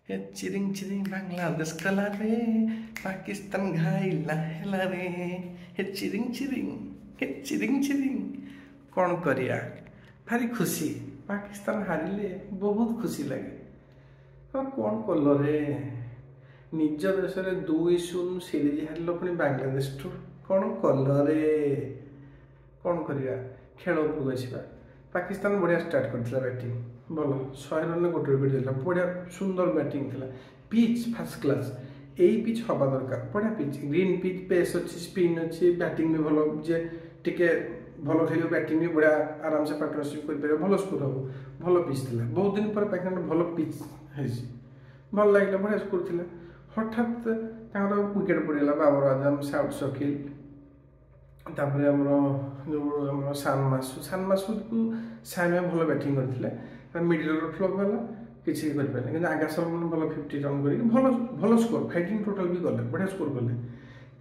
हे चिरिंग चिरिंग बांग्लादेश कला रे पाकिस्तान घाइला हेला रे हे चिरिंग चिरिंग कौन करिया भारी खुशी पाकिस्तान हारिले बहुत खुशी लगे कौन कल रे निज देश में 2-0 सीरीज हारिल पुणी बांग्लादेश टू कौन कल रे कौन करिया खेल उपरକୁ ଆସିବା पाकिस्तान बढ़िया स्टार्ट करथिला बैटिंग भल 100 रन गोटे विकेट देला बढ़िया सुंदर बैटिंग थिला पिच फर्स्ट क्लास यही पिच हवा दरकार बढ़िया पिच ग्रीन पिच पेस अच्छी स्पिन अच्छी बैटिंग भी भल जे टिके भल खेल बैटिंग भी बढ़िया आराम से पार्टनरशिप कर भल स्कोर हम भल पिच थिला बहुत दिन पर पाकिस्तान भल पिच है भल लगे बढ़िया स्कोर थिला हठात विकेट पड़ेगा बाबर आजम साउथ शकील तापर आम सान मासुद को साइम भल बैटिंग करते मिडिल फ्लप है किसी करें कि आकाश मैंने भल 50 रन कर भल स्कोर फाइटिंग टोटाल भी गले बढ़िया स्कोर कले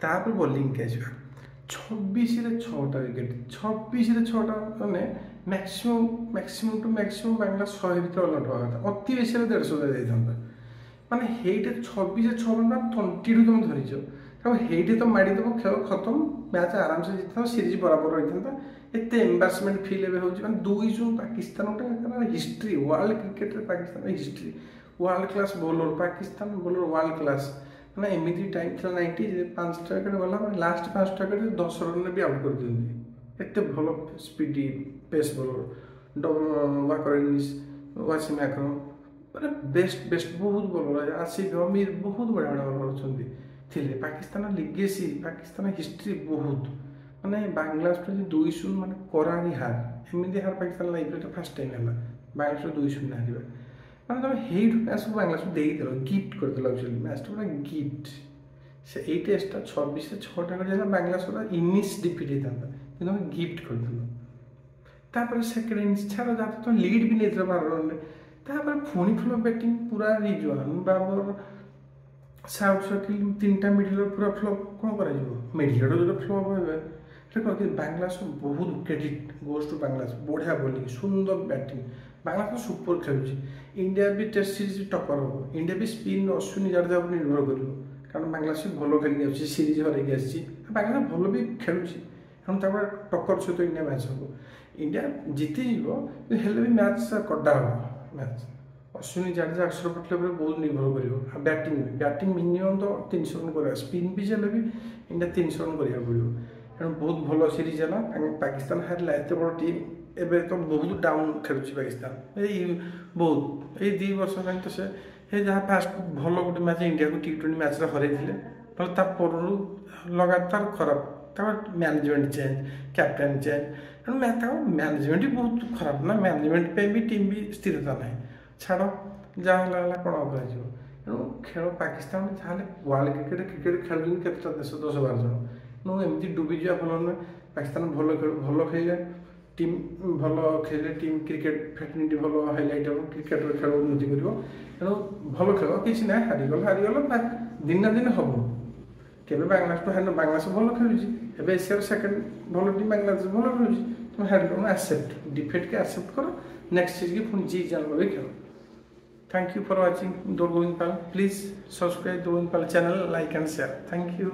तापर बोलिंग के आसवा 26 विकेट 26 मैंने मैक्सिमम टू मैक्सिमम बांग्ला 100 भर अलट हवा था अति बेसी 150 जाता माने हेटे 26 रन 20 तुम धरीच हेटे तो माड़देव खेल खत्म मैच आराम से जीता सीरीज बराबर रही था एत एम्बारसमेंट फिल एवं हो 2-0 पाकिस्तान गोटे history world cricket Pakistan history world class bowler Pakistan bowler world class मैंने एमती टाइम था 90 5टा विकेट गला लास्ट 5टा विकेट 10 रन भी आउट कर दिखते एत भल speedy pace bowler Waqar Younis Wasim Akram मैंने बेस्ट बहुत बॉलर आसिफ अमीर बहुत बढ़िया बढ़िया बॉलर अच्छा थिले पाकिस्तान लिगेसी पाकिस्तान हिस्ट्री बहुत माने बांग्लादेश 2-0 माने करारी हार एमती हार पाकिस्तान लाइफ में फर्स्ट टाइम है बांग्लादेश 2-0 हार माने तुम हेट मैच को बांग्लादेश देदेल गिफ्ट करदेल एक्चुअली मैच पूरा गिफ्ट से यही टेस्टा 26 से 6 कर बांग्लादेश पूरा इनिंग्स डिफिट होता कि तुम गिफ्ट करदेल तापर सेकेंड इनिंग्स छाड़ जहाँ तुम लीड भी नहीं 12 रन पुणी फ्लप बैटिंग पूरा रिजवान बाबर साउथ शकील 3टा मिडिल पूरा फ्लप कौन कर मिडिल जो फ्लप है बांग्लादेश बहुत क्रेडिट गोज टू बांग्लादेश बढ़िया बोलिंग सुंदर बैटिंग बांग्लादेश सुपर खेलुची इंडिया भी टेस्ट सीरीज टपर हम इंडिया भी स्पिन अश्विनी जाडेजा पर निर्भर कर कारण बांग्लादेश भल खेल सीरीज हरैक बांग्लादेश भल भी खेलुची कारण टक्कर सहित इंडिया मैच हम इंडिया जीति भी मैच कड़ा हम मैच अश्विनी जाडेजा अक्षर पटेल बहुत निर्भर कर बैटिंग मिनिमम तो 300 रन कर स्पिन भी चले भी इंडिया 300 रन करा पड़ो तेणु बहुत भल सीरीज है पाकिस्तान हारला एत बड़ टीम एवं तो बहुत डाउन खेलुची पाकिस्तान ये बहुत ये 2 वर्ष तो से जहाँ फास्ट भल गोटे मैच इंडिया को T20 मैच हर लगातार खराब मैनेजमेंट चेंज कैप्टेन चेंज तेणु मैनेजमेंट भी बहुत खराब ना मैनेजमेंट पे भी टीम भी स्थिरता ना छाड़ जहाँ कौन कर तेणु खेल पाकिस्तान जहाँ वर्ल्ड क्रिकेट खेल के देश 10-12 जन तेणु एमती डूबी जा भल नुहे पाकिस्तान भल खेले टीम भल खेले टीम क्रिकेट फैसिलिटी भल हाइलाइट हम क्रिकेट खेल उन्नति कर तेणु भल खेल किसी ना हारीगल दिन दिन हम केवे बांग्लादेश हार बांग्लादेश भल खेलुची एशियार सेकेंड भल टीम बांग्लादेश भल खेलुची तुम हार एक्सेप्ट डिफिट के एक्सेप्ट कर नेक्स्ट सीरीज की पुणी जी जान भी खेल Thank you for watching Dol Govind Pal. Please subscribe Dol Govind Pal channel, like and share. Thank you.